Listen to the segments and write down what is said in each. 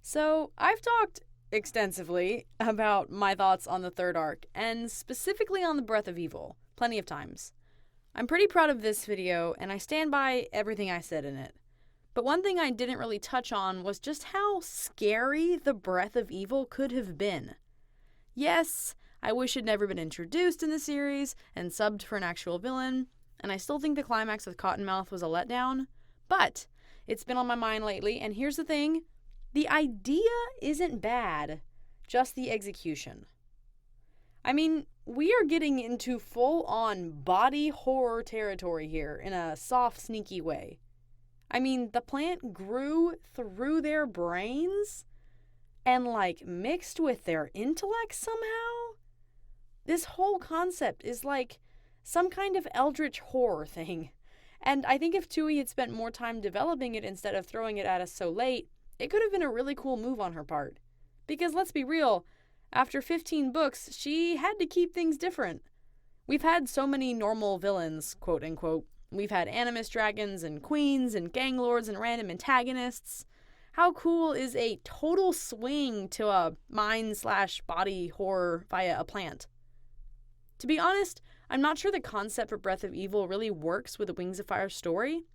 So, I've talked extensively about my thoughts on the third arc, and specifically on the Breath of Evil, plenty of times. I'm pretty proud of this video, and I stand by everything I said in it. But one thing I didn't really touch on was just how scary the Breath of Evil could have been. Yes, I wish it had never been introduced in the series and subbed for an actual villain, and I still think the climax with Cottonmouth was a letdown, but it's been on my mind lately, and here's the thing. The idea isn't bad, just the execution. I mean, we are getting into full-on body horror territory here in a soft, sneaky way. I mean, the plant grew through their brains and, mixed with their intellect somehow? This whole concept is like some kind of eldritch horror thing. And I think if Tui had spent more time developing it instead of throwing it at us so late, it could have been a really cool move on her part. Because let's be real, after 15 books, she had to keep things different. We've had so many normal villains, quote unquote. We've had animus dragons and queens and gang lords and random antagonists. How cool is a total swing to a mind/body horror via a plant? To be honest, I'm not sure the concept for Breath of Evil really works with the Wings of Fire story.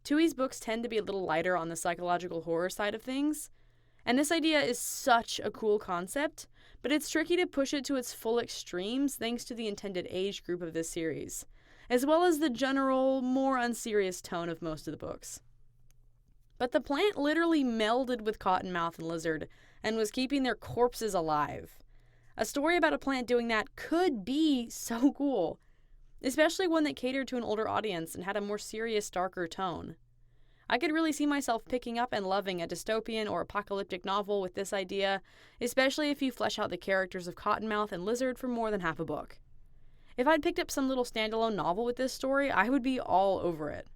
Tui's books tend to be a little lighter on the psychological horror side of things, and this idea is such a cool concept, but it's tricky to push it to its full extremes thanks to the intended age group of this series, as well as the general, more unserious tone of most of the books. But the plant literally melded with Cottonmouth and Lizard and was keeping their corpses alive. A story about a plant doing that could be so cool, especially one that catered to an older audience and had a more serious, darker tone. I could really see myself picking up and loving a dystopian or apocalyptic novel with this idea, especially if you flesh out the characters of Cottonmouth and Lizard for more than half a book. If I'd picked up some little standalone novel with this story, I would be all over it.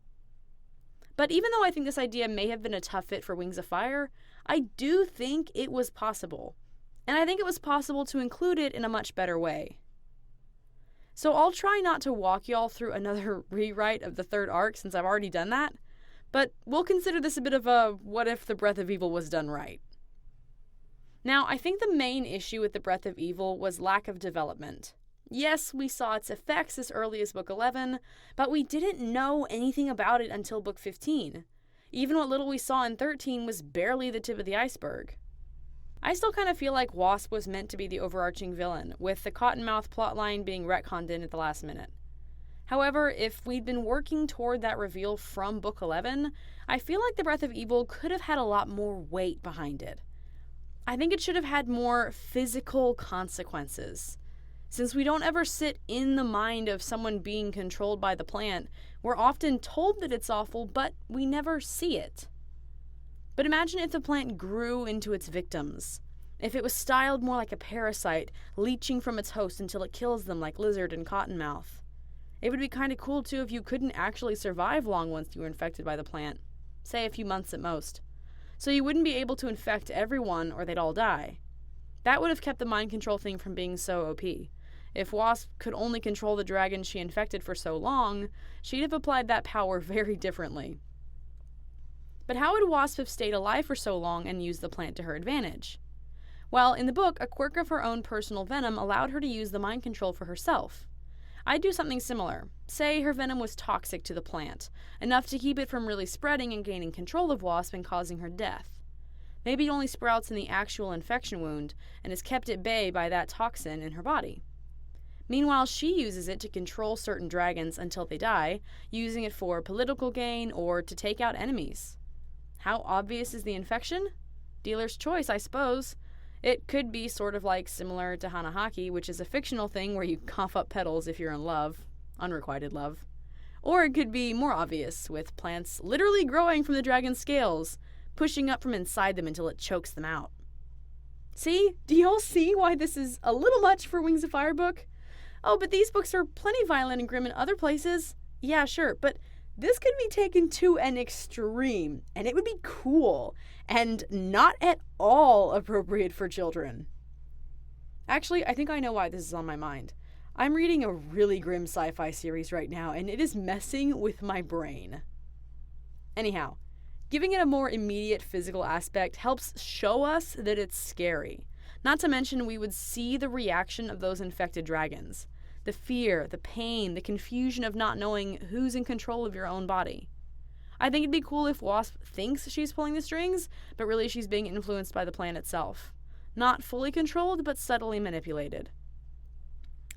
But even though I think this idea may have been a tough fit for Wings of Fire, I do think it was possible. And I think it was possible to include it in a much better way. So I'll try not to walk y'all through another rewrite of the third arc since I've already done that, but we'll consider this a bit of a what if the Breath of Evil was done right. Now, I think the main issue with the Breath of Evil was lack of development. Yes, we saw its effects as early as book 11, but we didn't know anything about it until book 15. Even what little we saw in 13 was barely the tip of the iceberg. I still kind of feel like Wasp was meant to be the overarching villain, with the Cottonmouth plotline being retconned in at the last minute. However, if we'd been working toward that reveal from book 11, I feel like the Breath of Evil could have had a lot more weight behind it. I think it should have had more physical consequences. Since we don't ever sit in the mind of someone being controlled by the plant, we're often told that it's awful, but we never see it. But imagine if the plant grew into its victims. If it was styled more like a parasite, leeching from its host until it kills them like Lizard and Cottonmouth. It would be kind of cool too if you couldn't actually survive long once you were infected by the plant. Say a few months at most. So you wouldn't be able to infect everyone or they'd all die. That would have kept the mind control thing from being so OP. If Wasp could only control the dragon she infected for so long, she'd have applied that power very differently. But how would Wasp have stayed alive for so long and used the plant to her advantage? Well, in the book, a quirk of her own personal venom allowed her to use the mind control for herself. I'd do something similar. Say her venom was toxic to the plant, enough to keep it from really spreading and gaining control of Wasp and causing her death. Maybe it only sprouts in the actual infection wound and is kept at bay by that toxin in her body. Meanwhile, she uses it to control certain dragons until they die, using it for political gain or to take out enemies. How obvious is the infection? Dealer's choice, I suppose. It could be sort of like similar to Hanahaki, which is a fictional thing where you cough up petals if you're in love, unrequited love. Or it could be more obvious, with plants literally growing from the dragon's scales, pushing up from inside them until it chokes them out. See? Do y'all see why this is a little much for Wings of Fire book? Oh, but these books are plenty violent and grim in other places. Yeah, sure, but this could be taken to an extreme, and it would be cool, and not at all appropriate for children. Actually, I think I know why this is on my mind. I'm reading a really grim sci-fi series right now, and it is messing with my brain. Anyhow, Giving it a more immediate physical aspect helps show us that it's scary. Not to mention, we would see the reaction of those infected dragons. The fear, the pain, the confusion of not knowing who's in control of your own body. I think it'd be cool if Wasp thinks she's pulling the strings, but really she's being influenced by the plant itself. Not fully controlled, but subtly manipulated.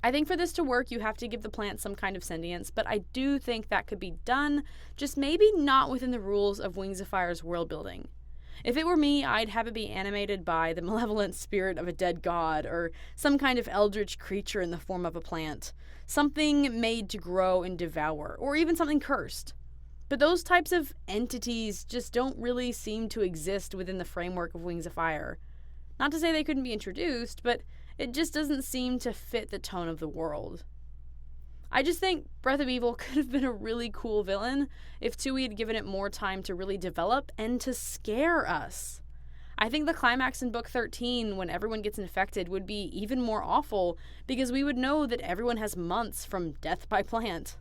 I think for this to work, you have to give the plant some kind of sentience, but I do think that could be done, just maybe not within the rules of Wings of Fire's world building. If it were me, I'd have it be animated by the malevolent spirit of a dead god, or some kind of eldritch creature in the form of a plant. Something made to grow and devour, or even something cursed. But those types of entities just don't really seem to exist within the framework of Wings of Fire. Not to say they couldn't be introduced, but it just doesn't seem to fit the tone of the world. I just think Breath of Evil could have been a really cool villain if Tui had given it more time to really develop and to scare us. I think the climax in Book 13, when everyone gets infected, would be even more awful because we would know that everyone has months from death by plant.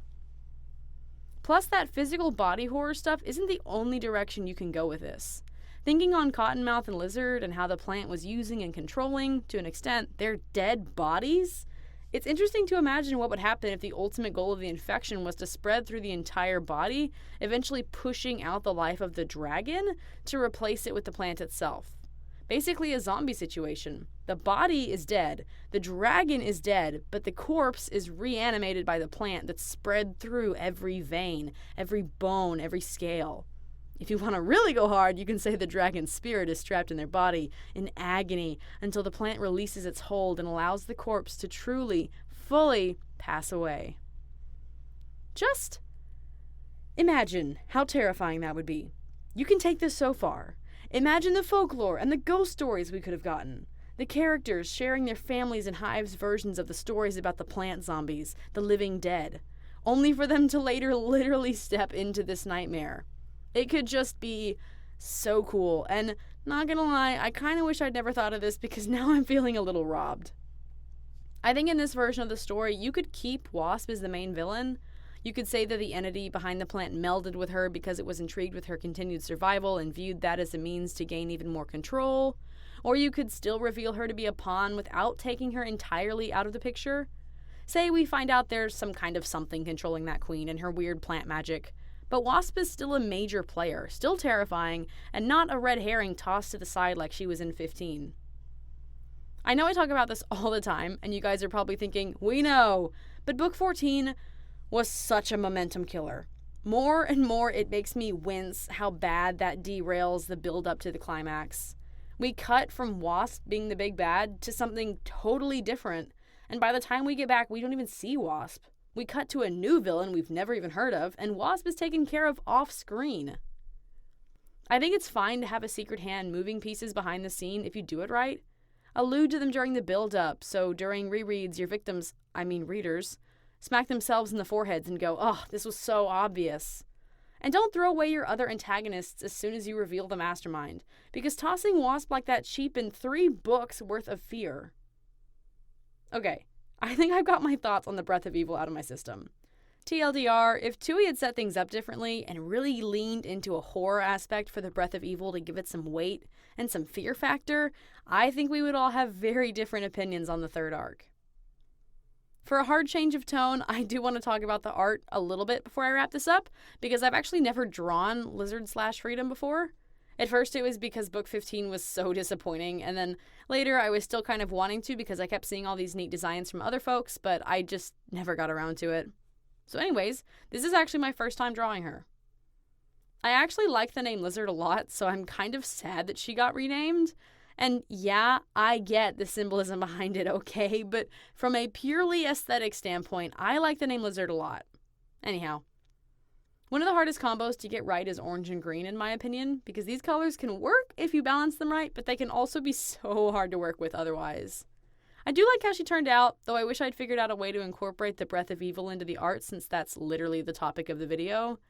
Plus, that physical body horror stuff isn't the only direction you can go with this. Thinking on Cottonmouth and Lizard and how the plant was using and controlling, to an extent, their dead bodies, it's interesting to imagine what would happen if the ultimate goal of the infection was to spread through the entire body, eventually pushing out the life of the dragon to replace it with the plant itself. Basically a zombie situation. The body is dead, the dragon is dead, but the corpse is reanimated by the plant that's spread through every vein, every bone, every scale. If you want to really go hard, you can say the dragon's spirit is trapped in their body in agony until the plant releases its hold and allows the corpse to truly, fully pass away. Just imagine how terrifying that would be. You can take this so far. Imagine the folklore and the ghost stories we could have gotten. The characters sharing their families and hives' versions of the stories about the plant zombies, the living dead, only for them to later literally step into this nightmare. It could just be so cool, and not gonna lie, I kind of wish I'd never thought of this because now I'm feeling a little robbed. I think in this version of the story, you could keep Wasp as the main villain. You could say that the entity behind the plant melded with her because it was intrigued with her continued survival and viewed that as a means to gain even more control. Or you could still reveal her to be a pawn without taking her entirely out of the picture. Say we find out there's some kind of something controlling that queen and her weird plant magic. But Wasp is still a major player, still terrifying, and not a red herring tossed to the side like she was in 15. I know I talk about this all the time, and you guys are probably thinking, we know, but Book 14 was such a momentum killer. More and more it makes me wince how bad that derails the build-up to the climax. We cut from Wasp being the big bad to something totally different, and by the time we get back, we don't even see Wasp. We cut to a new villain we've never even heard of, and Wasp is taken care of off-screen. I think it's fine to have a secret hand moving pieces behind the scene if you do it right. Allude to them during the build-up, so during rereads, your victims, readers, smack themselves in the foreheads and go, oh, this was so obvious. And don't throw away your other antagonists as soon as you reveal the mastermind, because tossing Wasp like that cheapened 3 books worth of fear. Okay. I think I've got my thoughts on the Breath of Evil out of my system. TLDR, if Tui had set things up differently and really leaned into a horror aspect for the Breath of Evil to give it some weight and some fear factor, I think we would all have very different opinions on the third arc. For a hard change of tone, I do want to talk about the art a little bit before I wrap this up, because I've actually never drawn Lizard/Freedom before. At first it was because Book 15 was so disappointing, and then later I was still kind of wanting to because I kept seeing all these neat designs from other folks, but I just never got around to it. So anyways, this is actually my first time drawing her. I actually like the name Lizard a lot, so I'm kind of sad that she got renamed. And yeah, I get the symbolism behind it, okay, but from a purely aesthetic standpoint, I like the name Lizard a lot. Anyhow. One of the hardest combos to get right is orange and green, in my opinion, because these colors can work if you balance them right, but they can also be so hard to work with otherwise. I do like how she turned out, though I wish I'd figured out a way to incorporate the Breath of Evil into the art, since that's literally the topic of the video.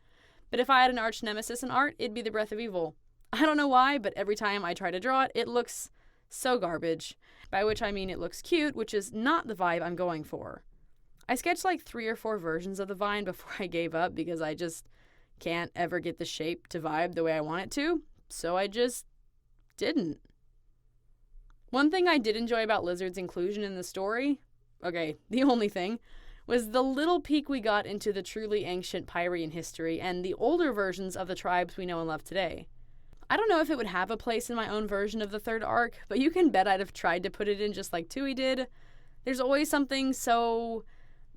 But if I had an arch nemesis in art, it'd be the Breath of Evil. I don't know why, but every time I try to draw it, it looks so garbage. By which I mean it looks cute, which is not the vibe I'm going for. I sketched like 3 or 4 versions of the vine before I gave up because I just Can't ever get the shape to vibe the way I want it to, so I just didn't. One thing I did enjoy about Lizard's inclusion in the story, the only thing, was the little peek we got into the truly ancient Pyrian history and the older versions of the tribes we know and love today. I don't know if it would have a place in my own version of the third arc, but you can bet I'd have tried to put it in just like Tui did. There's always something so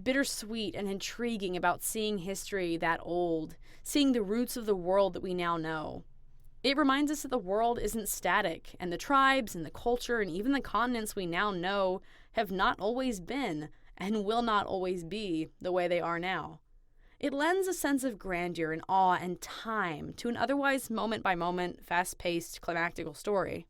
bittersweet and intriguing about seeing history that old, seeing the roots of the world that we now know. It reminds us that the world isn't static, and the tribes and the culture and even the continents we now know have not always been and will not always be the way they are now. It lends a sense of grandeur and awe and time to an otherwise moment-by-moment, fast-paced, climactical story.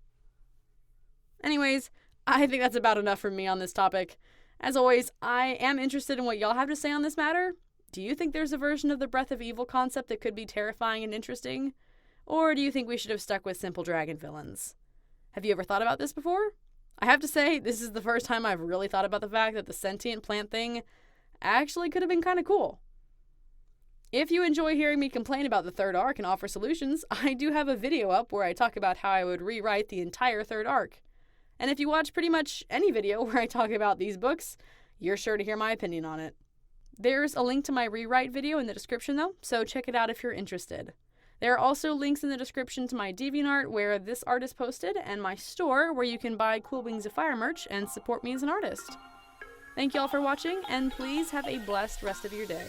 Anyways, I think that's about enough from me on this topic. As always, I am interested in what y'all have to say on this matter. Do you think there's a version of the Breath of Evil concept that could be terrifying and interesting? Or do you think we should have stuck with simple dragon villains? Have you ever thought about this before? I have to say, this is the first time I've really thought about the fact that the sentient plant thing actually could have been kind of cool. If you enjoy hearing me complain about the third arc and offer solutions, I do have a video up where I talk about how I would rewrite the entire third arc. And if you watch pretty much any video where I talk about these books, you're sure to hear my opinion on it. There's a link to my rewrite video in the description though, so check it out if you're interested. There are also links in the description to my DeviantArt where this art is posted, and my store where you can buy Cool Wings of Fire merch and support me as an artist. Thank you all for watching, and please have a blessed rest of your day.